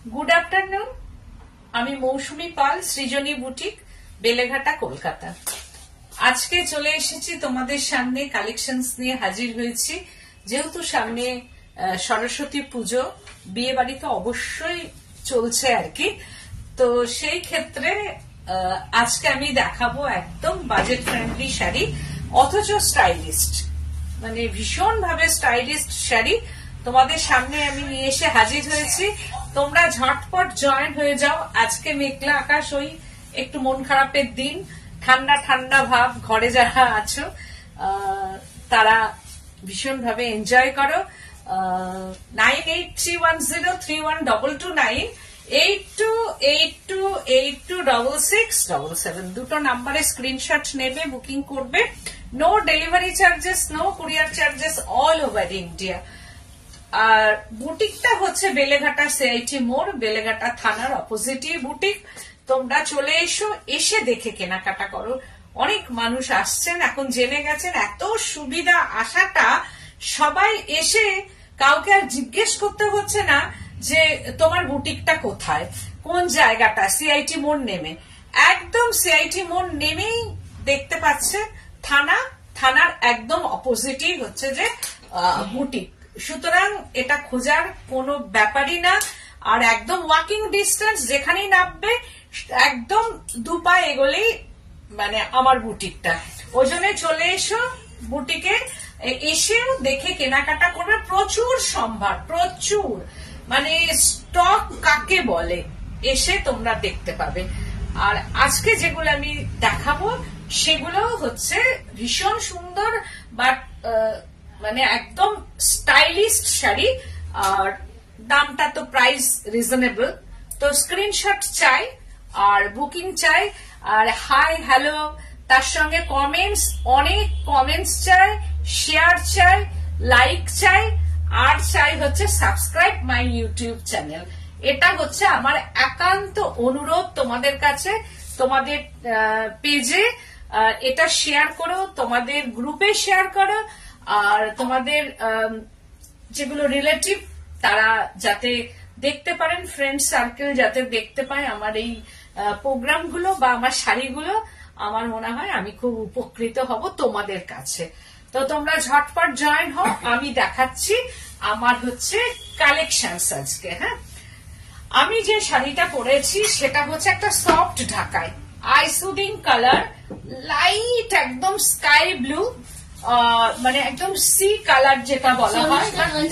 Good afternoon, আমি মৌসুমী পাল, সৃজনী boutique, Beleghata, Kolkata. আজকে চলে এসেছি তোমাদের সামনে, কালেকশনস নিয়ে হাজির হয়েছি। যেহেতু সামনে সরস্বতী পুজো, বিয়ে বাড়ি তো অবশ্যই চলছে আর কি, তো সেই ক্ষেত্রে আজকে আমি দেখাবো একদম বাজেট ফ্রেন্ডলি শাড়ি, অথচ স্টাইলিস্ট, মানে ভীষণ ভাবে স্টাইলিস্ট শাড়ি তোমাদের সামনে আমি নিয়ে এসে হাজির হয়েছি। তোমরা ঝটপট জয়েন হয়ে যাও। আজকে মেঘলা আকাশ, ওই একটু মন খারাপের দিন, ঠান্ডা ঠান্ডা ভাব, ঘরে যারা আছো তারা ভীষণ ভাবে এনজয় করো। 9831031229 8282826677 দুটো নাম্বারে স্ক্রিনশট নেবে, বুকিং করবে। No delivery charges, no courier charges, all over India. আর বুটিকটা হচ্ছে বেলেঘাটা সিআইটি মোড়, বেলেঘাটা থানার অপোজিটই বুটিক। তোমরা চলে এসো, এসে দেখে কেনাকাটা করো। অনেক মানুষ আসছেন, এখন জেনে গেছেন এত সুবিধা আসাটা, সবাই এসে কাউকে আর জিজ্ঞেস করতে হচ্ছে না যে তোমার বুটিকটা কোথায়, কোন জায়গাটা। সিআইটি মোড় নেমে, একদম সিআইটি মোড় নেমেই দেখতে পাচ্ছে থানার একদম অপোজিটই হচ্ছে যে বুটিক। সুতরাং এটা খোঁজার কোনো ব্যাপারই না, আর একদম ওয়াকিং ডিস্টেন্স, যেখানেই নামবে একদম দুপা এগোলেই মানে আমার বুটিকটা। ওই জন্য চলে এসো বুটিকে, এসেও দেখে কেনাকাটা করবে। প্রচুর সম্ভার, প্রচুর, মানে স্টক কাকে বলে এসে তোমরা দেখতে পাবে। আর আজকে যেগুলো আমি দেখাবো সেগুলো হচ্ছে ভীষণ সুন্দর, বাট মানে একদম স্টাইলিস্ট শাড়ি, আর দামটা তো প্রাইস রিজনেবল। তো স্ক্রিনশট চাই আর বুকিং চাই, আর হাই হ্যালো, তার সঙ্গে কমেন্টস, অনেক কমেন্টস চাই, শেয়ার চাই, লাইক চাই, আর চাই হচ্ছে সাবস্ক্রাইব মাই ইউটিউব চ্যানেল। এটা হচ্ছে আমার একান্ত অনুরোধ তোমাদের কাছে। তোমাদের পেজে এটা শেয়ার করো, তোমাদের গ্রুপে শেয়ার করো, আর তোমাদের যেগুলো রিলেটিভ তারা যাতে দেখতে পারেন, ফ্রেন্ড সার্কেল যাতে দেখতে পায় আমার এই প্রোগ্রামগুলো বা আমার শাড়িগুলো, আমার মনে হয় আমি খুব উপকৃত হব তোমাদের কাছে। তো তোমরা ঝটপট জয়েন হও, আমি দেখাচ্ছি আমার হচ্ছে কালেকশনস আজকে। হ্যাঁ, আমি যে শাড়িটা পরেছি সেটা হচ্ছে একটা সফট ঢাকায়, আই সুদিং কালার, লাইট একদম স্কাই ব্লু, মানে একদম সি কালার যেটা বলা হয়,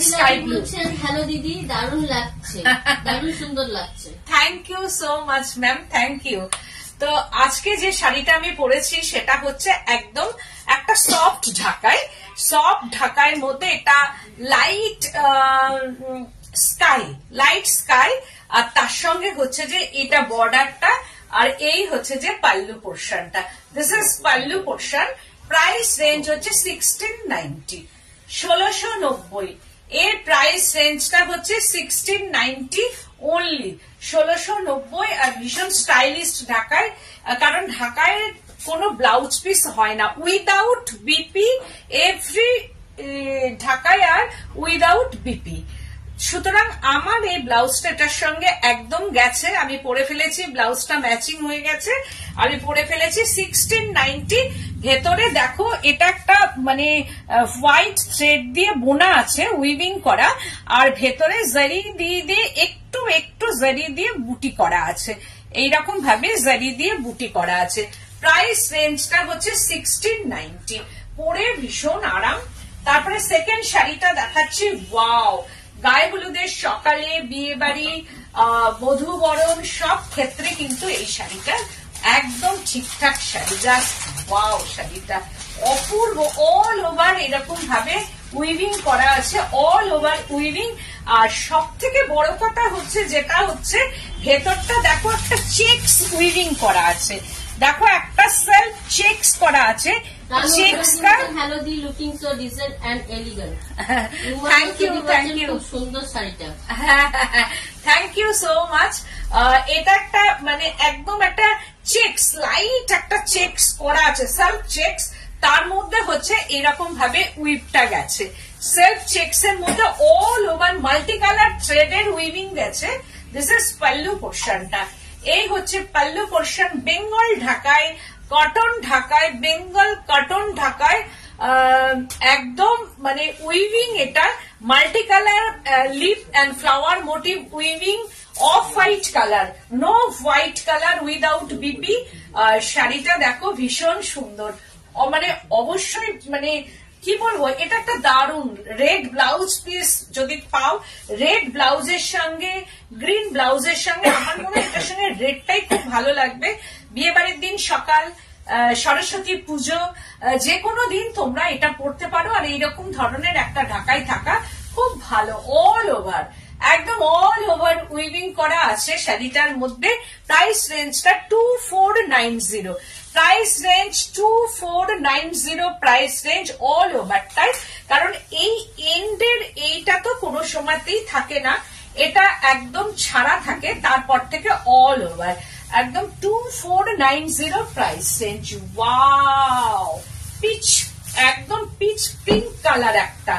স্কাই ব্লু। হ্যালো দিদি, দারুণ লাগছে, দারুণ সুন্দর লাগছে। Thank you so much ma'am, thank you. তো আজকে যে শাড়িটা আমি পরেছি সেটা হচ্ছে একদম একটা সফট ঢাকায়, সফট ঢাকায় মধ্যে এটা লাইট স্কাই, আর তার সঙ্গে হচ্ছে যে এটা বর্ডারটা, আর এই হচ্ছে যে পাল্লু পোর্শনটা। This is pallu portion. Price range হচ্ছে 1690, 1690। এর প্রাইস রেঞ্জটা হচ্ছে 1690 অনলি, 1690। আর ভীষণ স্টাইলিস্ট ঢাকায়, কারণ ঢাকায় কোনো ব্লাউজ পিস হয় না উইদাউট বিপি, এভরি ঢাকায় আর উইদাউট বিপি। সুতরাং আমার এই ব্লাউজটা এটার সঙ্গে একদম গেছে, আমি পরে ফেলেছি, ব্লাউজটা ম্যাচিং হয়ে গেছে, আমি পরে ফেলেছি 1690। ভেতরে দেখো এটা একটা মানে হোয়াইট থ্রেড দিয়ে বোনা আছে, উইভিং করা, আর ভেতরে জারি দিয়ে একটু একটু জারি দিয়ে বুটি করা আছে, এইরকম ভাবে জারি দিয়ে বুটি করা আছে। প্রাইস রেঞ্জটা হচ্ছে 1690, পরে ভীষণ আরাম। তারপরে সেকেন্ড শাড়িটা দেখাচ্ছি। ওয়াও, গায়ে হলুদের সকালে, বিয়ে বাড়ি, বধূবরণ, সব ক্ষেত্রে কিন্তু এই শাড়িটা একদম ঠিকঠাক শাড়ি। জাস্ট ওয়াও, শাড়িটা অপূর্ব, অল ওভার এরকম ভাবে উইভিং করা আছে, অল ওভার উইভিং। আর সব থেকে বড় কথা হচ্ছে যেটা হচ্ছে ভেতরটা দেখো একটা চেকস উইভিং করা আছে, দেখো একটা সেলফ চেকস করা আছে। হ্যালো দি, looking so decent and elegant. Thank you, thank you, সুন্দর শাড়িটা। Thank you so much. এটা একটা মানে একদম একটা চেকস, লাইট একটা চেকস করা আছে, সেলফ চেকস, তার মধ্যে হচ্ছে এরকম ভাবে উইভটা গেছে। সেলফ চেকস এর মধ্যে অল ওভার মাল্টি কালার থ্রেডের উইভিং গেছে, দিস ইজ পাল্লু পোর্শনটা। এই হচ্ছে পাল্লু পোর্শন, বেঙ্গল ঢাকায়, কটন ঢাকায়, বেঙ্গল কটন ঢাকায়, একদম মানে উইভিং, এটা multi colour leaf and flower motif weaving, off white colour, no white colour without BP. শাড়িটা দেখো ভীষণ সুন্দর, মানে অবশ্যই মানে কি বলবো, এটা একটা দারুণ রেড ব্লাউজ পিস যদি পাও, রেড ব্লাউজের সঙ্গে গ্রিন ব্লাউজের সঙ্গে, আমার মনে হয় এটার সঙ্গে রেডটাই খুব ভালো লাগবে। বিয়ে বাড়ির দিন সকাল, সরস্বতী পুজো, যে কোনো দিন তোমরা এটা পড়তে পারো। আর এইরকম ধরনের একটা ঢাকায় থাকা খুব ভালো, অল ওভার, একদম অল ওভার উইভিং করা আছে শাড়িটার মধ্যে। প্রাইস রেঞ্জটা 2490, price range 2490, price range all ওভারটাই। কারণ এই এন্ডের এইটা তো কোনো সময়তেই থাকে না, এটা একদম ছাড়া থাকে, তারপর থেকে অল ওভার একদম 2490 প্রাইস রেঞ্জ। ওয়াও, পিচ, একদম পিচ পিঙ্ক কালার, একটা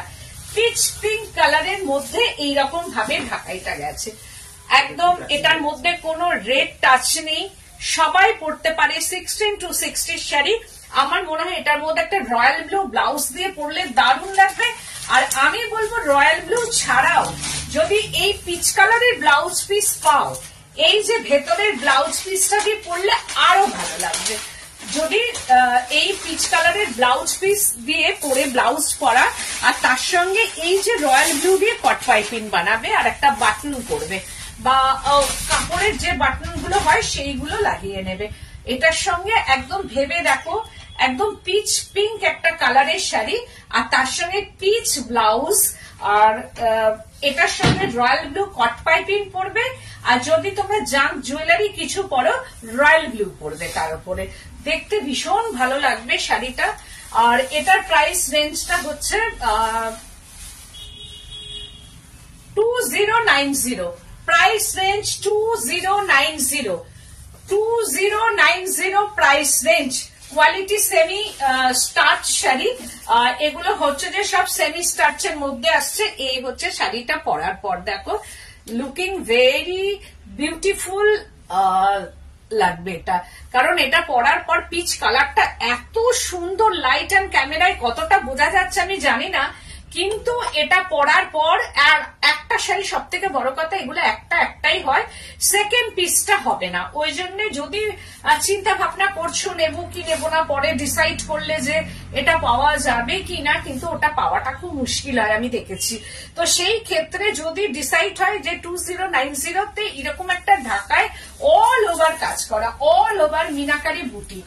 পিচ পিঙ্ক কালারের মধ্যে এইরকম ভাবে ঢাকাইটা গেছে একদম। এটার মধ্যে কোনো রেড টাচ নেই, সবাই পড়তে পারে। 16 to 60 শাড়ি। আমার মনে হয় এটার মধ্যে একটা রয়্যাল ব্লু ব্লাউজ দিয়ে পরলে দারুণ লাগবে। আর আমি বলবো রয়্যাল ব্লু ছাড়াও যদি এই পিচ কালারের ব্লাউজ পিস পাও, এই যে ভেতরের ব্লাউজ পিসটা দিয়ে পরলে আরো ভালো লাগবে। যদি এই পিচ কালারের ব্লাউজ পিস দিয়ে পরে ব্লাউজ পরা, আর তার সঙ্গে এই যে রয়্যাল ব্লু দিয়ে কট পাইপিং বানাবে আর একটা বাটন করবে, বা কাপড়ের যে বাটন গুলো হয় সেইগুলো লাগিয়ে নেবে, এটার সঙ্গে একদম ভেবে দেখো, একদম পিচ পিঙ্ক একটা কালারের শাড়ি, আর তার সঙ্গে পিচ ব্লাউজ, আর এটার সঙ্গে রয়্যাল ব্লু কট পাইপিং পরবে। আর যদি তোমরা জাঙ্ক জুয়েলারি কিছু পরো, রয়্যাল ব্লু পরবে তার উপরে, দেখতে ভীষণ ভালো লাগবে শাড়িটা। আর এটার প্রাইস রেঞ্জটা হচ্ছে 2090, price range 2090 price range. Quality semi starch sari, এগুলো হচ্ছে যে সব সেমি স্টার্চের মধ্যে আসছে। এই হচ্ছে শাড়িটা পরার পর দেখো, লুকিং ভেরি বিউটিফুল লাগবে এটা, কারণ এটা পরার পর পিচ কালারটা এত সুন্দর, লাইট অ্যান্ড ক্যামেরায় কতটা বোঝা যাচ্ছে আমি জানি না, কিন্তু এটা পরার পর আর একটা শাড়ি, সব থেকে বড় কথা এগুলো একটাই হয়, সেকেন্ড পিসটা হবে না। ওই জন্য যদি চিন্তা ভাবনা করছো নেবো কি নেবো না, পরে ডিসাইড করলে যে এটা পাওয়া যাবে কি না, কিন্তু ওটা পাওয়াটা খুব মুশকিল হয় আমি দেখেছি। তো সেই ক্ষেত্রে যদি ডিসাইড হয় যে 2090 এরকম একটা ঢাকায় অল ওভার কাজ করা, অল ওভার মিনাকারি বুটি,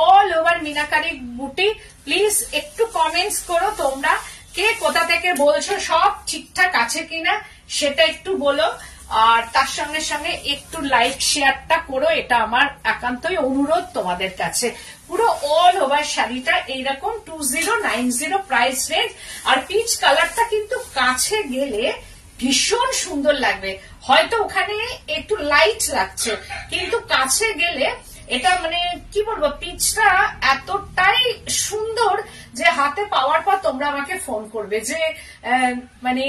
অল ওভার মিনাকারি বুটি, প্লিজ একটু কমেন্টস করো তোমরা, কে কোথা থেকে বলছো, সব ঠিকঠাক আছে কিনা সেটা একটু বলো। আর তার সঙ্গে সঙ্গে একটু লাইক শেয়ারটা করো, এটা আমার একান্তই অনুরোধ তোমাদের কাছে। পুরো অল ওভার শাড়িটা এইরকম 2090 প্রাইস রেঞ্জ। আর পিচ কালারটা কিন্তু কাছে গেলে ভীষণ সুন্দর লাগবে, হয়তো ওখানে একটু লাইট লাগছে, কিন্তু কাছে গেলে এটা মানে কি বলবো, পিচটা এতটাই সুন্দর যে হাতে পাওয়ার পর তোমরা আমাকে ফোন করবে যে মানে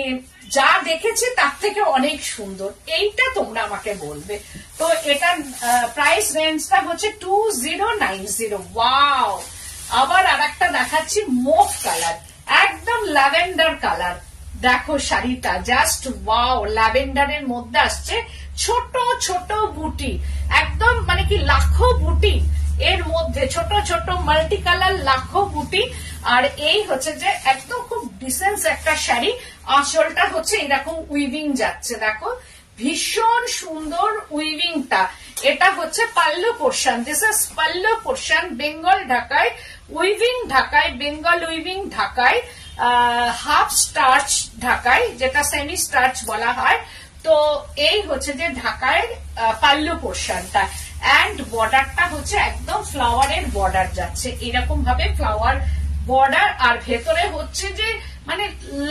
যা দেখেছি তার থেকে অনেক সুন্দর, এইটা তোমরা আমাকে বলবে। তো এটার প্রাইস রেঞ্জটা হচ্ছে 2090। ওয়াও, আবার আর একটা দেখাচ্ছি মুভ কালার, একদম ল্যাভেন্ডার কালার। দেখো শাড়িটা জাস্ট ওয়াও, ল্যাভেন্ডারের মধ্যে আসছে ছোট ছোট বুটি, একদম মানে কি লাখো বুটি এর মধ্যে, ছোট ছোট মাল্টি কালার লাখো বুটি। আর এই হচ্ছে যে একদম খুব ডিসেন্স একটা শাড়ি, আঁচলটা হচ্ছে এরকম উইভিং যাচ্ছে, দেখো ভীষণ সুন্দর উইভিংটা। এটা হচ্ছে pallu portion, this is pallu portion, Bengal ঢাকায় উইভিং, ঢাকায় বেঙ্গল উইভিং, ঢাকায় হাফ স্টার্চ ঢাকায়, যেটা সেমি স্টার্চ বলা হয়। তো এই হচ্ছে যে ঢাকায় পাল্লু পোর্শনটা, এন্ড বর্ডারটা হচ্ছে একদম ফ্লাওয়ারের বর্ডার যাচ্ছে, এরকম ভাবে ফ্লাওয়ার বর্ডার। আর ভেতরে হচ্ছে যে মানে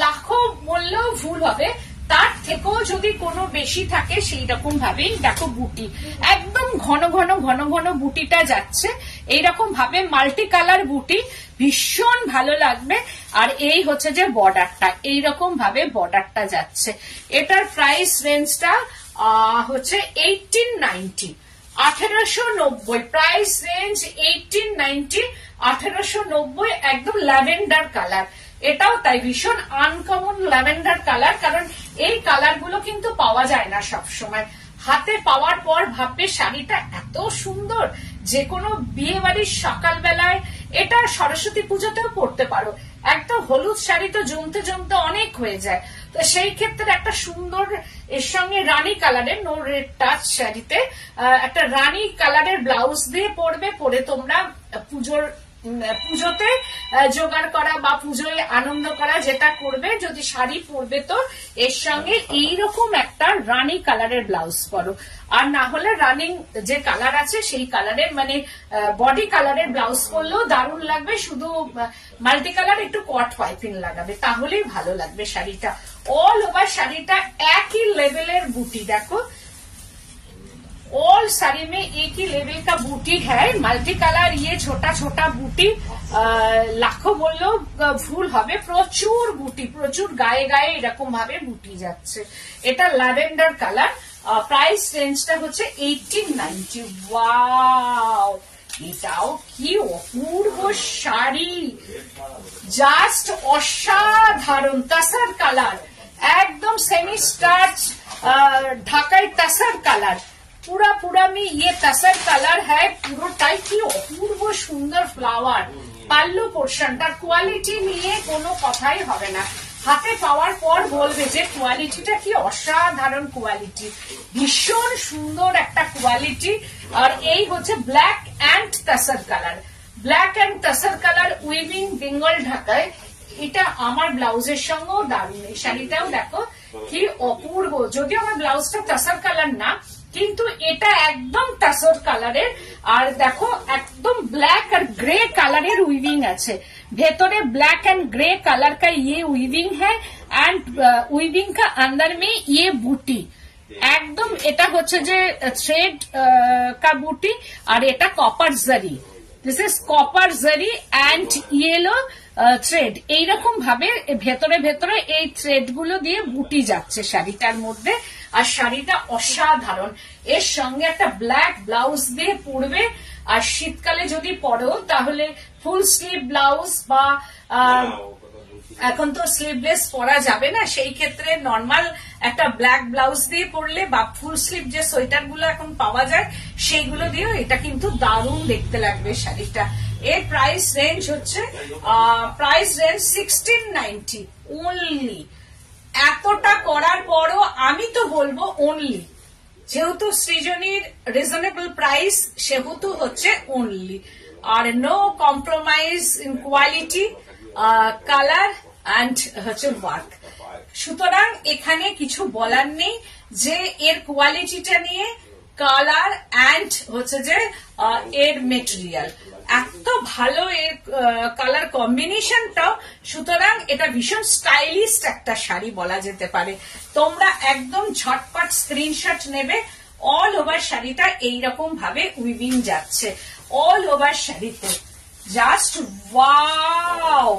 লাখো বললেও ভুল হবে, তার থেকেও যদি কোনো বেশি থাকে সেই রকম ভাবেই দেখো বুটি, একদম ঘন ঘন ঘন ঘন বুটিটা যাচ্ছে, এইরকম ভাবে মাল্টি কালার বুটি, ভীষণ ভালো লাগবে। আর এই হচ্ছে যে বর্ডারটা, এইরকম ভাবে বর্ডারটা যাচ্ছে। এটার প্রাইস রেঞ্জটা হচ্ছে 1890, 1890 প্রাইস রেঞ্জ 1890, 1890, একদম ল্যাভেন্ডার কালার। এটাও তাই ভীষণ আনকমন ল্যাভেন্ডার কালার, কারণ এই কালার গুলো কিন্তু পাওয়া যায় না সব সময়। হাতে পাওয়ার পর ভাববে শাড়িটা এত সুন্দর, যে কোনো বিয়ে বাড়ির সকালবেলায়, এটা সরস্বতী পুজোতেও পরতে পারো। একটা হলুদ শাড়ি তো জমতে জমতে অনেক হয়ে যায়, তো সেই ক্ষেত্রে একটা সুন্দর এর সঙ্গে রানী কালারের, নো রেড টাচ শাড়িতে একটা রানী কালারের ব্লাউজ দিয়ে পরবে, পরে তোমরা পুজোতে জোগাড় করা বা পুজোয় আনন্দ করা যেটা করবে, যদি শাড়ি পরবে তো এর সঙ্গে এইরকম একটা রানী কালারের ব্লাউজ পরো, আর না হলে রানিং যে কালার আছে সেই কালারের মানে বডি কালারের ব্লাউজ পরলেও দারুণ লাগবে। শুধু মাল্টি কালার একটু কট পাইপিং লাগাবে, তাহলেই ভালো লাগবে শাড়িটা। অল ওভার শাড়িটা একই লেভেলের বুটি, দেখো ऑल साड़ी में एक ही लेवल का बूटी है, मल्टी कलर, ये छोटा छोटा बूटी लाखों বললেও ভুল হবে, প্রচুর বুটি, প্রচুর গায়ে গায়ে এরকম ভাবে বুটি যাচ্ছে। এটা ল্যাভেন্ডার কালার, প্রাইস রেঞ্জটা হচ্ছে 1890। ওয়াও, এটাও কি অপূর্ব শাড়ি, জাস্ট অসাধারণ। তাসার কালার, একদম সেমি স্টার্চ ঢাকাই তাসার কালার, पूरा में ये तसर कलर है, পুরোটাই কি অপূর্ব সুন্দর ফ্লাওয়ার। পাল্লু পোর্শনটার কোয়ালিটি নিয়ে কোনো কথাই হবে না, হাতে পাওয়ার পর বলবে যে কোয়ালিটিটা কি অসাধারণ কোয়ালিটি, ভীষণ সুন্দর একটা কোয়ালিটি। আর এই হচ্ছে black and তাসার colour, black and তাসার colour weaving Bengal ঢাকায়। এটা আমার ব্লাউজের সঙ্গেও দারুণ। এই শাড়িটাও দেখো কি অপূর্ব, যদিও আমার ব্লাউজটা তাসার কালার না, কিন্তু এটা একদম তাসর কালারের। আর দেখো একদম ব্ল্যাক আর গ্রে কালারের উইভিং আছে, ভেতরে ব্ল্যাক एंड ग्रे कलर का ये উইভিং है, एंड উইভিং का अंदर में ये बूटी, একদম এটা হচ্ছে যে থ্রেড का बूटी, আর এটা কপার জারি, দিস ইজ কপার জারি অ্যান্ড ইয়েলো থ্রেড। এইরকম ভাবে ভেতরে ভেতরে এই থ্রেড গুলো দিয়ে বুটি যাচ্ছে শাড়িটার মধ্যে, আর শাড়িটা অসাধারণ। এর সঙ্গে একটা ব্ল্যাক ব্লাউজ দিয়ে পরবে, আর শীতকালে যদি পরো তাহলে ফুল স্লিভ ব্লাউজ বা এখন তো স্লিভলেস পরা যাবে না, সেই ক্ষেত্রে নর্মাল একটা ব্ল্যাক ব্লাউজ দিয়ে পরলে বা ফুল স্লিভ যে সোয়েটার গুলো এখন পাওয়া যায় সেইগুলো দিয়েও এটা কিন্তু দারুণ দেখতে লাগবে শাড়িটা। এর প্রাইস রেঞ্জ হচ্ছে 1690 অনলি। এতটা করার পরও আমি তো বলবো অনলি, যেহেতু সৃজনীর রিজনেবল প্রাইস সেহেতু হচ্ছে অনলি, আর no compromise in quality, colour and হচ্ছে ওয়ার্ক। সুতরাং এখানে কিছু বলার নেই যে এর কোয়ালিটিটা নিয়ে, কালার অ্যান্ড হচ্ছে যে এর মেটেরিয়াল এত ভালো, এর কালার কম্বিনেশনটাও, সুতরাং এটা ভীষণ স্টাইলিস্ট একটা শাড়ি বলা যেতে পারে। তোমরা একদম ঝটপট স্ক্রিনশট নেবে। অল ওভার শাড়িটা এইরকম ভাবে উইভিং যাচ্ছে, অল ওভার শাড়িতে জাস্ট ওয়াও,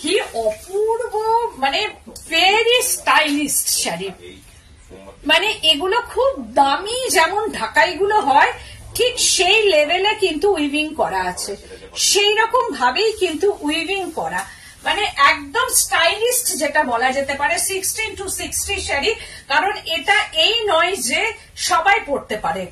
কি অপূর্ব, মানে ভেরি স্টাইলিস্ট শাড়ি। মানে এগুলো খুব দামি, যেমন ঢাকাইগুলো হয় ঠিক সেই লেভেলে কিন্তু উইভিং করা আছে, সেই রকম ভাবেই কিন্তু উইভিং করা, মানে একদম স্টাইলিস্ট যেটা বলা যেতে পারে। 16-60 শাড়ি, কারণ এটা এই নয় যে সবাই পরতে পারে,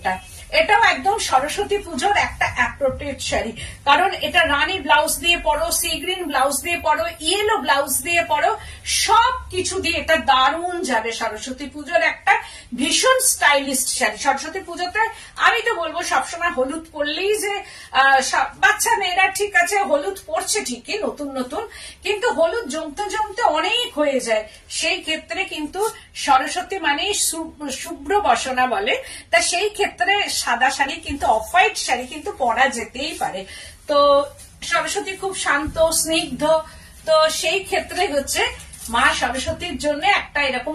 এটাও একদম সরস্বতী পুজোর একটা অ্যাপ্রোপ্রিয়েট শাড়ি, কারণ এটা রানী ব্লাউজ দিয়ে পরো, সি গ্রিন ব্লাউজ দিয়ে পরো, ইয়েলো ব্লাউজ দিয়ে পরো, সব কিছু দিয়ে এটা দারুণ যাবে। সরস্বতী পুজোর একটা ভীষণ স্টাইলিস্ট শাড়ি। সরস্বতী পুজোতে আমি তো বলবো সবসময় হলুদ পরলেই যে বাচ্চা মেয়েরা ঠিক আছে হলুদ পরছে ঠিকই নতুন নতুন, কিন্তু হলুদ জমতে জমতে অনেক হয়ে যায়, সেই ক্ষেত্রে কিন্তু সরস্বতী মানে শুভ্র বসনা বলে, তা সেই ক্ষেত্রে সাদা শাড়ি কিন্তু অফ হোয়াইট শাড়ি কিন্তু পরা যেতেই পারে। তো সরস্বতী খুব শান্ত স্নিগ্ধ, তো সেই ক্ষেত্রে হচ্ছে মা সরস্বতীর জন্য একটা এরকম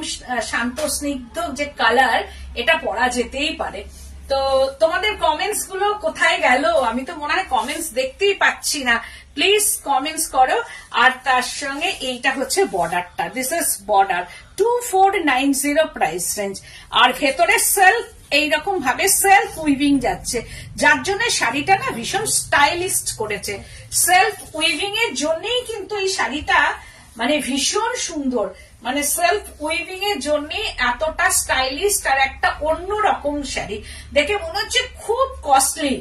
শান্ত স্নিগ্ধ যে কালার, এটা পরা যেতেই পারে। তো তোমাদের কমেন্টস গুলো কোথায় গেল? আমি তো মনে হয় কমেন্টস দেখতেই পাচ্ছি না। প্লিজ কমেন্টস করো। আর তার সঙ্গে এইটা হচ্ছে বর্ডারটা, this is border, 2490 price range. আর ভেতরে সেলফ এইরকম ভাবে সেলফ উইভিং যাচ্ছে, যার জন্য শাড়িটা না ভীষণ স্টাইলিস্ট করেছে। সেলফ উইভিং এর জন্যই কিন্তু এই শাড়িটা মানে ভীষণ সুন্দর, মানে সেলফ উইভিং এর জন্য এতটা স্টাইলিস্ট আর একটা অন্যরকম শাড়ি। দেখে মনে হচ্ছে খুব কস্টলি,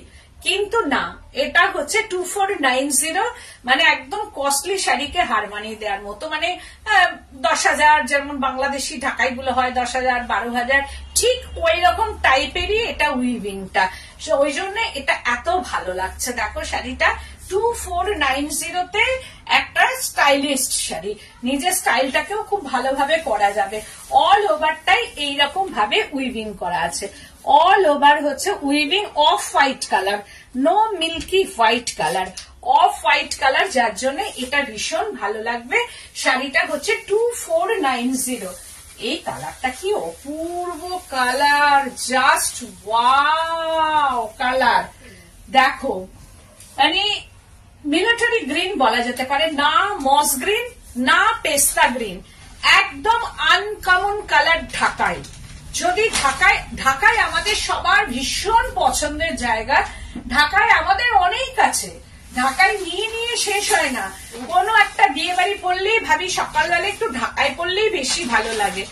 কিন্তু না, এটা হচ্ছে 2490, মানে একদম কস্টলি শাড়িকে হার মানিয়ে দেওয়ার মতো। মানে 10,000 যেমন বাংলাদেশি ঢাকাই গুলো হয় 10,000 12,000, ঠিক ওই রকম টাইপেরই এটা উইভিংটা। ওই জন্য এটা এত ভালো লাগছে। দেখো শাড়িটা 2490 তে একটা স্টাইলিস্ট শাড়ি, নিজের স্টাইলটাকেও খুব ভালোভাবে করা যাবে। অল ওভারটাই এইরকম ভাবে উইভিং করা আছে, অল ওভার হচ্ছে weaving off white colour, no milky white colour, off white colour, যার জন্য এটা ভীষণ ভালো লাগবে। শাড়িটা হচ্ছে 2490। এই কালারটা কি অপূর্ব কালার, জাস্ট ওয়াও কালার। দেখো মানে মিলিটারি গ্রিন বলা যেতে পারে, না মস গ্রিন না পেস্তা গ্রিন, একদম আনকমন কালার। ঢাকায় যদি ঢাকায় আমাদের সবার ভীষণ পছন্দের জায়গা, ঢাকায় আমাদের অনেক আছে, ঢাকায় নিয়ে নিয়ে শেষ হয় না। কোনো একটা বিয়ে বাড়ি পড়লেই ভাবি সকালবেলা একটু ঢাকায় পড়লেই বেশি ভালো লাগে।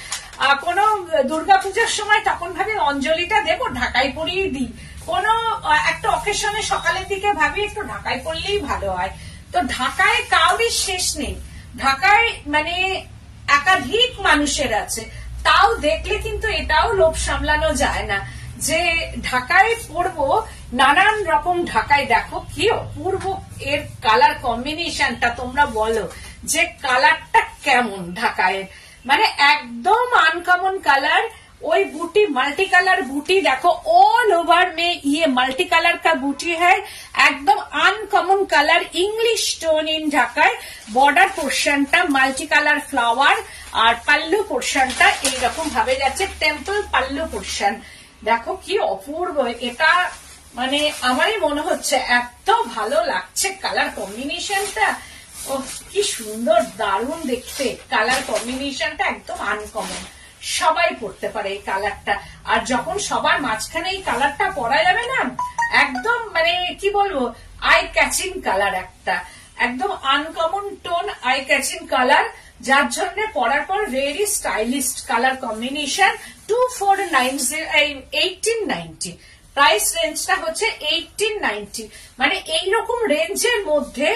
কোনো দুর্গাপূজার সময় তখন ভাবি অঞ্জলিটা দেবো ঢাকায় পরিয়ে দিই, কোনো একটা অকেশনে সকালের দিকে ভাবি একটু ঢাকায় পড়লেই ভালো হয়। তো ঢাকায় কাউরির শেষ নেই, ঢাকায় মানে একাধিক মানুষের আছে, তাও দেখলে কিন্তু এটাও লোভ সামলানো যায় না যে ঢাকায় পড়বো নানান রকম। ঢাকায় দেখো কি অপূর্ব এর কালার কম্বিনেশনটা, তোমরা বলো যে কালারটা কেমন ঢাকায়, মানে একদম আনকমন কালার। ওই बूटी मल्टी कलर बूटी देखो ऑल ओवर में ये मल्टी कलर का बूटी है, एकदम uncommon colour English tone in ঢাকায়। বর্ডার পোর্শনটা মাল্টি কালার ফ্লাওয়ার, আর পাল্লু পোর্শনটা এইরকম ভাবে যাচ্ছে টেম্পল পাল্লু পোর্শন। দেখো কি অপূর্ব এটা, মানে আমারই মনে হচ্ছে এত ভালো লাগছে কালার কম্বিনেশনটা। ও কি সুন্দর, দারুণ দেখতে কালার কম্বিনেশনটা, একদম আনকমন, সবাই পড়তে পারে এই কালারটা। আর যখন সবার মাঝখানে এই কালারটা পরা যাবে না, একদম মানে কি বলবো আই ক্যাচিং কালার, একটা একদম uncommon tone eye catching colour, যার জন্য পরার পর very stylist colour combination. 1890 price রেঞ্জটা হচ্ছে 1890, মানে এইরকম রেঞ্জের মধ্যে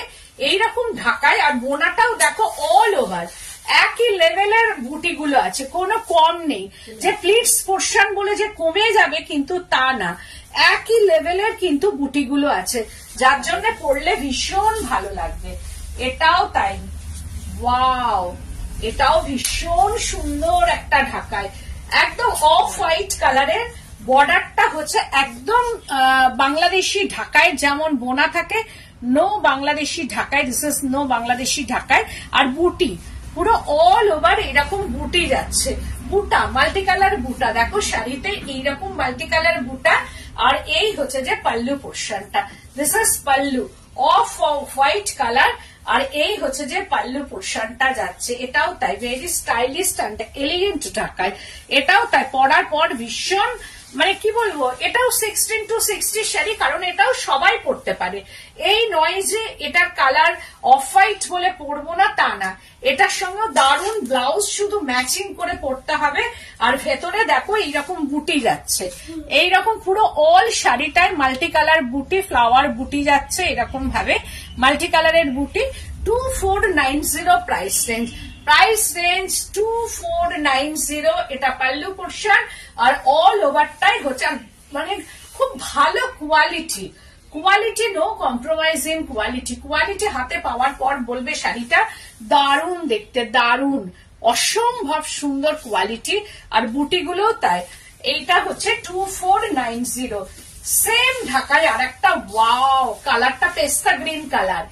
এইরকম ঢাকায়। আর বোনাটাও দেখো অল ওভার একই লেভেলের বুটি গুলো আছে, কোনো কম নেই যে প্লিটস পোর্শন বলে যে কমে যাবে, কিন্তু তা না, একই লেভেলের কিন্তু বুটি গুলো আছে, যার জন্য পরলে ভীষণ ভালো লাগবে। এটাও তাই, ওয়াও, এটাও ভীষণ সুন্দর একটা ঢাকায়, একদম অফ হোয়াইট কালারের। বর্ডারটা হচ্ছে একদম বাংলাদেশি ঢাকায় যেমন বোনা থাকে, নো বাংলাদেশি ঢাকায়, দিস ইজ নো বাংলাদেশি ঢাকায়। আর বুটি পুরো অল ওভার এরকম বুটি যাচ্ছে, বুটা মাল্টি কালার বুটা, দেখো শাড়িতে এইরকম মাল্টি কালার বুটা। আর এই হচ্ছে যে পাল্লু পোর্শনটা, this is pallu off white colour, আর এই হচ্ছে যে পাল্লু পোর্শনটা যাচ্ছে। এটাও তাই ভেরি স্টাইলিস্ট অ্যান্ড এলিগেন্ট ঢাকায়, এটাও তাই পরার পর ভীষণ মানে কি বলবো, এটাও 16 to 60 শাড়ি, কারণ এটাও সবাই পরতে পারে। এই নয় যে এটার কালার অফ হোয়াইট বলে পরবো না, তা না, এটার সঙ্গে দারুণ ব্লাউজ শুধু ম্যাচিং করে পরতে হবে। আর ভেতরে দেখো এইরকম বুটি যাচ্ছে, এইরকম পুরো অল শাড়িটায় মাল্টি কালার বুটি, ফ্লাওয়ার বুটি যাচ্ছে এরকম ভাবে, মাল্টি কালারের বুটি। 2490 প্রাইস রেঞ্জ, প্রাইস রেঞ্জ 2490। এটা পাল্লু পোর্শন আর অল ওভারটাই হচ্ছে মানে খুব ভালো quality, quality no compromise in quality. Quality হাতে পাওয়ার পর বলবে শাড়িটা দারুণ দেখতে, দারুণ অসম্ভব সুন্দর কোয়ালিটি। আর বুটিগুলো তাই। এইটা হচ্ছে 2490। সেম ঢাকায় আর একটা ওয়াও কালারটা পেস্তা গ্রিন কালার,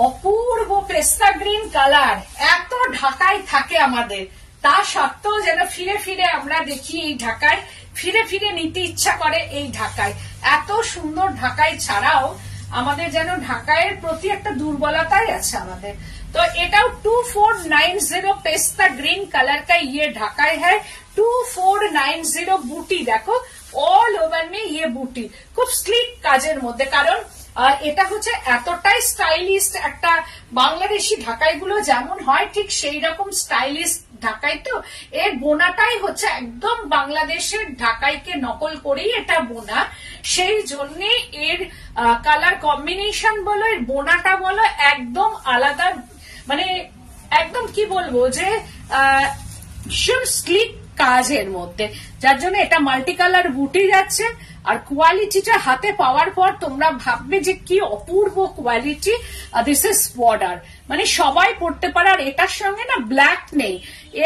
অপূর্ব পেস্তা গ্রিন কালার। এত ঢাকায় থাকে আমাদের, তা সত্ত্বেও যেন ফিরে ফিরে আমরা দেখি এই ঢাকায়, ফিরে ফিরে নিতে ইচ্ছা করে এই ঢাকায়। এত সুন্দর ঢাকায় ছাড়াও আমাদের যেন ঢাকাইয়ের প্রতি একটা দুর্বলতাই আছে আমাদের। तो এটাও 2490 पेस्ता ग्रीन कलर का ये ढाकाई है। 2490 बूटी देखो ऑल ओवर में ये बूटी खूब स्लिक কাজের মধ্যে, কারণ এটা হচ্ছে এতটাই স্টাইলিস্ট একটা বাংলাদেশি ঢাকাইগুলো যেমন হয় ঠিক সেই রকম স্টাইলিস্ট ঢাকাই। তো এর বোনাটাই হচ্ছে একদম বাংলাদেশের ঢাকাইকে নকল করেই এটা বোনা, সেই জন্য এর কালার কম্বিনেশন বলো, এর বোনাটা বলো একদম আলাদা, মানে একদম কি বলবো যে ভীষণ স্লিক কাজের মধ্যে, যার জন্য এটা মাল্টি কালার বুটি যাচ্ছে। আর কোয়ালিটিটা হাতে পাওয়ার পর তোমরা ভাববে যে কি অপূর্ব কোয়ালিটি। দিস ইজ বর্ডার, মানে সবাই পড়তে পারে। আর এটার সঙ্গে না ব্ল্যাক নেই,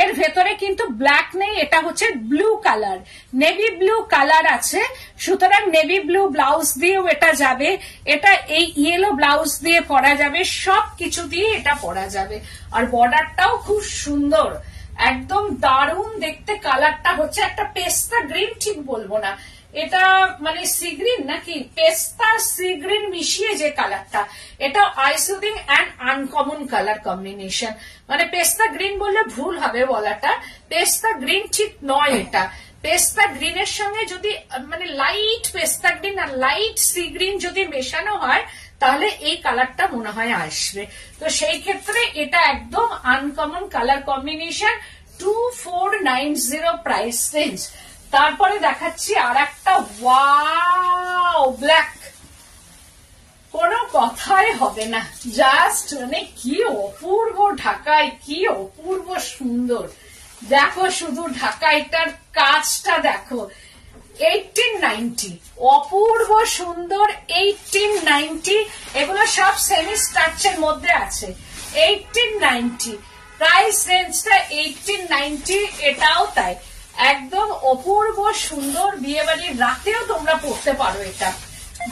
এর ভেতরে কিন্তু ব্ল্যাক নেই, এটা হচ্ছে blue colour, navy blue colour আছে। সুতরাং নেভি ব্লু ব্লাউজ দিয়েও এটা যাবে, এটা এই ইয়েলো ব্লাউজ দিয়ে পরা যাবে, সব কিছু দিয়ে এটা পরা যাবে। আর বর্ডারটাও খুব সুন্দর, একদম দারুণ দেখতে। কালারটা হচ্ছে একটা পেস্তা গ্রিন, ঠিক বলবো না, এটা মানে সি গ্রিন নাকি পেস্তা সি গ্রিন মিশিয়ে যে কালারটা, এটা eye soothing and uncommon colour combination. মানে পেস্তা গ্রিন বললে ভুল হবে বলাটা, পেস্তা গ্রিন ঠিক নয় এটা। পেস্তা গ্রিনের সঙ্গে যদি মানে লাইট পেস্তা গ্রিন আর লাইট সি গ্রিন যদি মেশানো হয় তাহলে এই কালারটা মনে হয় আসবে। তো সেই ক্ষেত্রে এটা একদম uncommon colour combination. 2490 price range. তারপরে দেখাচ্ছি আর একটা ওয়াও ব্ল্যাক, কোনো কথাই হবে না, জাস্ট মানে কি অপূর্ব ঢাকাই, কি অপূর্ব সুন্দর। দেখো শুধু ঢাকাইটার কাজটা দেখো, 1890, অপূর্ব সুন্দর 1890। এগুলো সব সেমি স্টার্চের মধ্যে আছে। 1890 প্রাইস রেঞ্জটা 1890, এটাও তাই একদম অপূর্ব সুন্দর। বিয়ে বাড়ির রাতেও তোমরা পড়তে পারো এটা,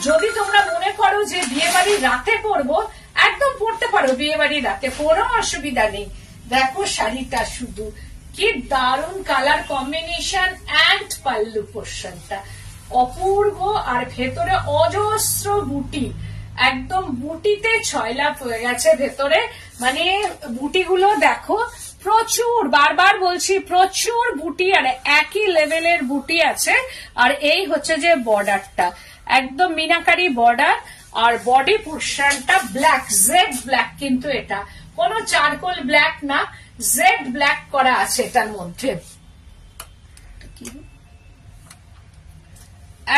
যদি তোমরা মনে করো যে বিয়ে বাড়ির রাতে পরবো একদম পড়তে পারো, বিয়ে বাড়ির রাতে কোনো অসুবিধা নেই। দেখো শাড়িটা শুধু কি দারুণ কালার কম্বিনেশন অ্যান্ড পাল্লু পোর্শনটা অপূর্ব। আর ভেতরে অজস্র বুটি, একদম বুটিতে ছয়লাভ হয়ে গেছে ভেতরে, মানে বুটিগুলো দেখো প্রচুর, বারবার বলছি প্রচুর বুটি, আর একই লেভেলের বুটি আছে। আর এই হচ্ছে যে বর্ডারটা একদম মিনাকারি বর্ডার, আর বডি পোর্শনটা ব্ল্যাক, জেড ব্ল্যাক, কিন্তু এটা কোনো চারকোল ব্ল্যাক না, জেড ব্ল্যাক করা আছে এটার মধ্যে,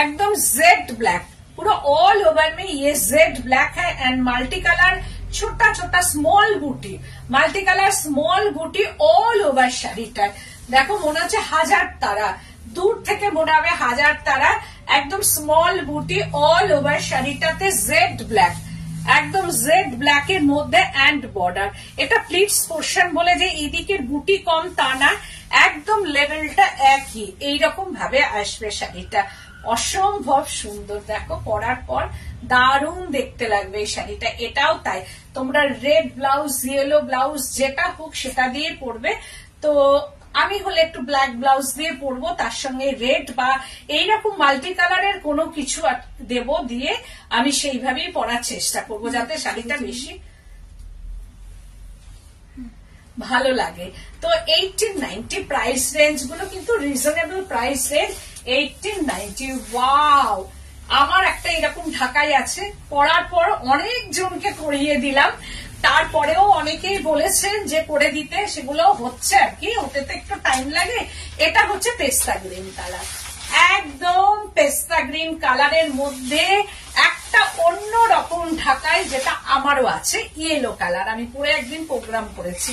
एकदम जेड ब्लैक पूरा ऑल ओवर में ये जेड ब्लैक है एंड मल्टी कलर छोटा छोटा स्मॉल बूटी, मल्टी कलर स्मॉल बूटी ऑल ओवर শাড়িটা। দেখো মনে হচ্ছে হাজার তারা, দূর থেকে মনে হবে হাজার তারা, একদম স্মল বুটি অল ওভার শাড়িটাতে জেড ব্ল্যাক, একদম জেড ব্ল্যাক এর মধ্যে এন্ড বর্ডার। এটা প্লিটস পোর্শন বলে যে এদিকের বুটি কম তা না, একদম লেভেলটা একই, এইরকম ভাবে আসবে শাড়িটা। অসম্ভব সুন্দর, দেখো পরার পর দারুণ দেখতে লাগবে এই শাড়িটা। এটাও তাই, তোমরা রেড ব্লাউজ ইয়েলো ব্লাউজ যেটা হোক সেটা দিয়ে পরবে। তো আমি হলে একটু ব্ল্যাক ব্লাউজ দিয়ে পরবো, তার সঙ্গে রেড বা এইরকম মাল্টি কালারের কোনো কিছু দেব, দিয়ে আমি সেইভাবেই পরার চেষ্টা করবো যাতে শাড়িটা বেশি ভালো লাগে। তো 1890 প্রাইস রেঞ্জ গুলো কিন্তু রিজনেবল প্রাইস রেঞ্জ, 1890। ওয়াও, আমার একটা এরকম ঢাকাই আছে, পরার পর অনেক জনকে করিয়ে দিলাম, তারপরেও অনেকেই বলেছেন যে করে দিতে, সেগুলো হচ্ছে আর কি, হতে তো একটু টাইম লাগে। এটা হচ্ছে পেস্তা গ্রিন কালার, একদম পেস্তা গ্রিন কালারের মধ্যে একটা অন্য রকম ঢাকাই, যেটা আমারও আছে ইয়েলো কালার, আমি পরে একদিন প্রোগ্রাম করেছি।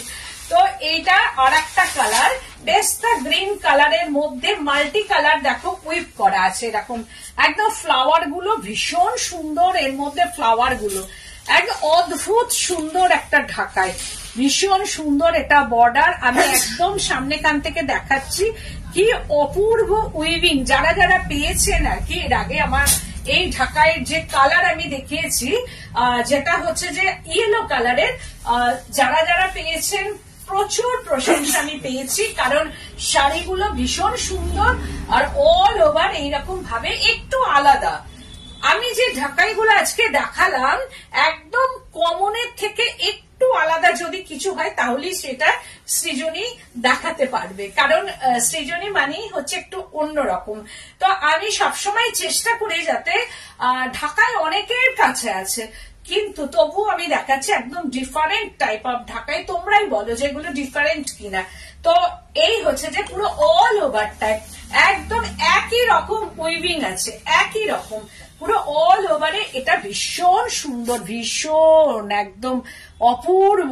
তো এইটা আর একটা কালার পেস্তা গ্রিন কালারের মধ্যে মাল্টি কালার দেখো উইপ করা আছে, এরকম একদম ফ্লাওয়ার গুলো ভীষণ সুন্দর, এর মধ্যে ফ্লাওয়ার গুলো একদম অদ্ভুত সুন্দর একটা ঢাকায়, ভীষণ সুন্দর। এটা বর্ডার আমি একদম সামনে কান থেকে দেখাচ্ছি, কি অপূর্ব উইভিং। যারা যারা পেয়েছেন আর কি এর আগে আমার এই ঢাকাইয়ের যে কালার আমি দেখিয়েছি, যেটা হচ্ছে যে ইয়েলো কালারের, যারা যারা পেয়েছেন প্রচুর প্রশংসা আমি পেয়েছি, কারণ শাড়িগুলো ভীষণ সুন্দর আর অল ওভার এইরকম ভাবে একটু আলাদা, আমি যে ঢাকাইগুলো আজকে দেখালাম একদম কমনের থেকে একটু আলাদা যদি কিছু হয় তাহলেই সেটা সৃজনী দেখাতে পারবে, কারণ সৃজনী মানেই হচ্ছে একটু অন্যরকম। তো আমি সবসময় চেষ্টা করি যাতে ঢাকায় অনেকের কাছে আছে কিন্তু তবু আমি দেখাচ্ছি একদম ডিফারেন্ট টাইপ অফ ঢাকাই, তোমরাই বলো যেগুলো ডিফারেন্ট কিনা। তো এই হচ্ছে যে পুরো অল ওভার টাইপ একদম একই রকম উইভিং আছে, একই রকম পুরো অল ওভারে। এটা ভীষণ সুন্দর, ভীষণ একদম অপূর্ব।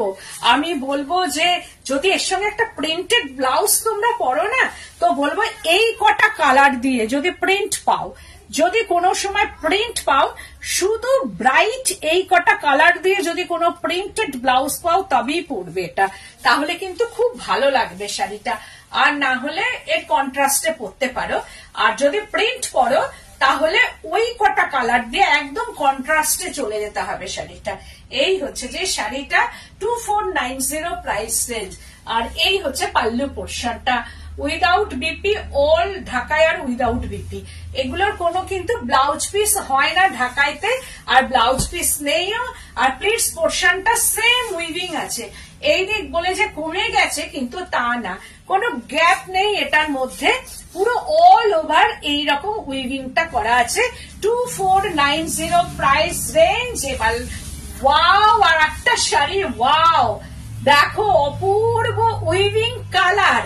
আমি বলবো যে যদি এর সঙ্গে একটা প্রিন্টেড ব্লাউজ তোমরা পরো না, তো বলবো এই কটা কালার দিয়ে যদি প্রিন্ট পাও, যদি কোনো সময় প্রিন্ট পাও, শুধু ব্রাইট এই কটা কালার দিয়ে যদি কোনো প্রিন্টেড ব্লাউজ পাও তবেই পরবে এটা, তাহলে কিন্তু খুব ভালো লাগবে শাড়িটা। আর না হলে এর কন্ট্রাস্টে পরতে পারো, আর যদি প্রিন্ট পরো তাহলে ওই কটা কালার দিয়ে একদম কন্ট্রাস্টে চলে যেতে হবে শাড়িটা। এই হচ্ছে যে শাড়িটা 2490 প্রাইস রেঞ্জ। আর এই হচ্ছে পাল্লু পোর্শনটা, উইদাউট বিপি, অল ঢাকায় আর উইদাউট বিপি। এগুলোর কোনো কিন্তু ব্লাউজ পিস হয় না ঢাকাইতে, আর ব্লাউজ পিস নেইও। আর প্লিটস পোর্শনটা সেম উইভিং আছে, এই দিক বলে যে কমে গেছে কিন্তু তা না, কোনো গ্যাপ নেই এটার মধ্যে, পুরো অল ওভার এইরকম উইভিংটা করা আছে। 2490 প্রাইস রেঞ্জ। এবার ওয়াও, আর একটা শাড়ি ওয়াও, দেখো অপূর্ব উইভিং কালার,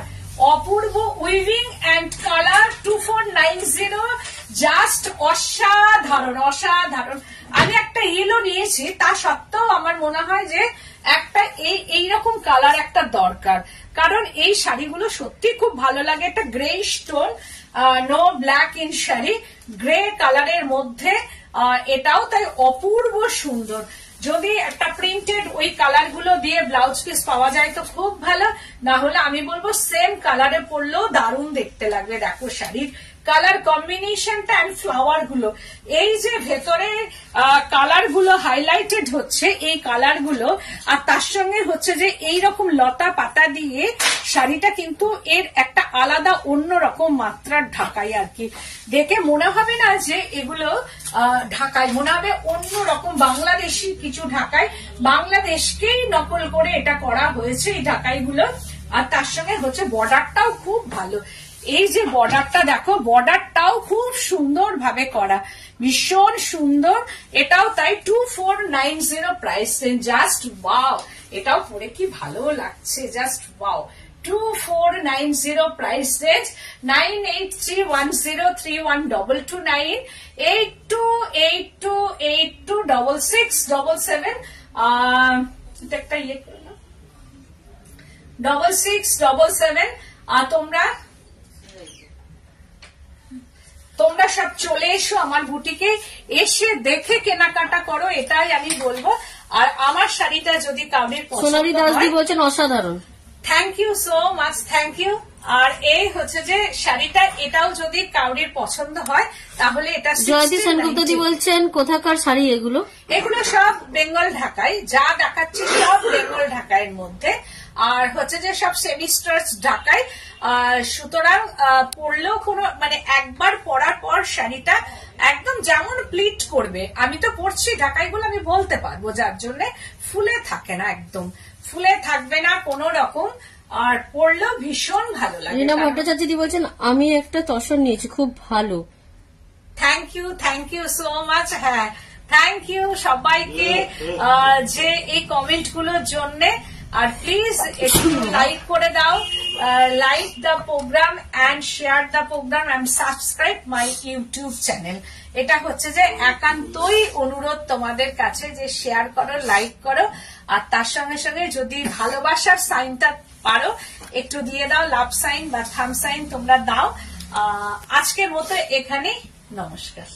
অপূর্ব উইভিং এন্ড কালার 2490, জাস্ট অসাধারণ অসাধারণ। আমি একটা ইয়েলো নিয়েছি, তা সত্ত্বেও আমার মনে হয় যে একটা এইরকম কালার একটা দরকার, কারণ এই শাড়িগুলো সত্যি খুব ভালো লাগে। একটা grey stone, no black in sari, grey কালারের মধ্যে, এটাও তাই অপূর্ব সুন্দর। যদি একটা প্রিন্টেড ওই কালার গুলো দিয়ে ব্লাউজ পিস পাওয়া যায় তো খুব ভালো, না হলে আমি বলবো সেম কালারে পরলেও দারুণ দেখতে লাগবে। দেখো শাড়ির কালার কম্বিনেশনটা এন্ড ফ্লাওয়ার গুলো, এই যে ভেতরে কালার গুলো হাইলাইটেড হচ্ছে এই কালার গুলো, আর তার সঙ্গে হচ্ছে যে এইরকম লতা পাতা দিয়ে শাড়িটা কিন্তু এর একটা আলাদা অন্যরকম মাত্রার ঢাকাই আর কি। দেখে মনে হবে না যে এগুলো ঢাকায়, মনে হবে অন্যরকম বাংলাদেশি কিছু ঢাকাই, বাংলাদেশকেই নকল করে এটা করা হয়েছে এই ঢাকাইগুলো। আর তার সঙ্গে হচ্ছে বর্ডারটাও খুব ভালো, এই যে বর্ডারটা দেখো, বর্ডারটাও খুব সুন্দর ভাবে করা, ভীষণ সুন্দর। এটাও তাই 2490 প্রাইস রেঞ্জ। জাস্ট ওয়াও, এটাও পরে কি ভালো লাগছে, জাস্ট ওয়াও। 2490 price range. 9831031229 8282826677 একটা ইয়ে 6677। আর তোমরা সব চলে এসো আমার বুটিকে, এসে দেখে কেনাকাটা করো, এটাই আমি বলবো। আর আমার শাড়িটা যদি কাউরির পছন্দ হয়, বলছেন অসাধারণ, thank you so much, thank you. আর এই হচ্ছে যে শাড়িটা, এটাও যদি কাউরির পছন্দ হয় তাহলে এটা জয়তী সেনগুপ্তদি বলছেন কোথাকার শাড়ি এগুলো? এগুলো সব বেঙ্গল ঢাকাই, যা দেখাচ্ছি সব বেঙ্গল ঢাকাইয়ের মধ্যে, আর হচ্ছে যে সব সেমি স্টার্চ ঢাকাই। সুতরাং পরলেও কোনো মানে একবার পরার পর শাড়িটা একদম যেমন প্লিট করবে, আমি তো পরছি ঢাকাইগুলো, আমি বলতে পারবো, যার জন্য ফুলে থাকে না, একদম ফুলে থাকবে না কোনো রকম, আর পরলেও ভীষণ ভালো লাগে। রীনা ভট্টাচার্য বলছেন আমি একটা তসর নিয়েছি, খুব ভালো। Thank you so much. হ্যাঁ, থ্যাংক ইউ সবাইকে যে এই কমেন্ট গুলোর জন্য। আর প্লিজ একটু লাইক করে দাও, like the programme and share the programme and subscribe my YouTube channel. এটা হচ্ছে যে একান্তই অনুরোধ তোমাদের কাছে যে শেয়ার করো, লাইক করো, আর তার সঙ্গে সঙ্গে যদি ভালোবাসার সাইনটা পারো একটু দিয়ে দাও, লাভ সাইন বা থাম সাইন তোমরা দাও। আজকের মতো এখানেই, নমস্কার।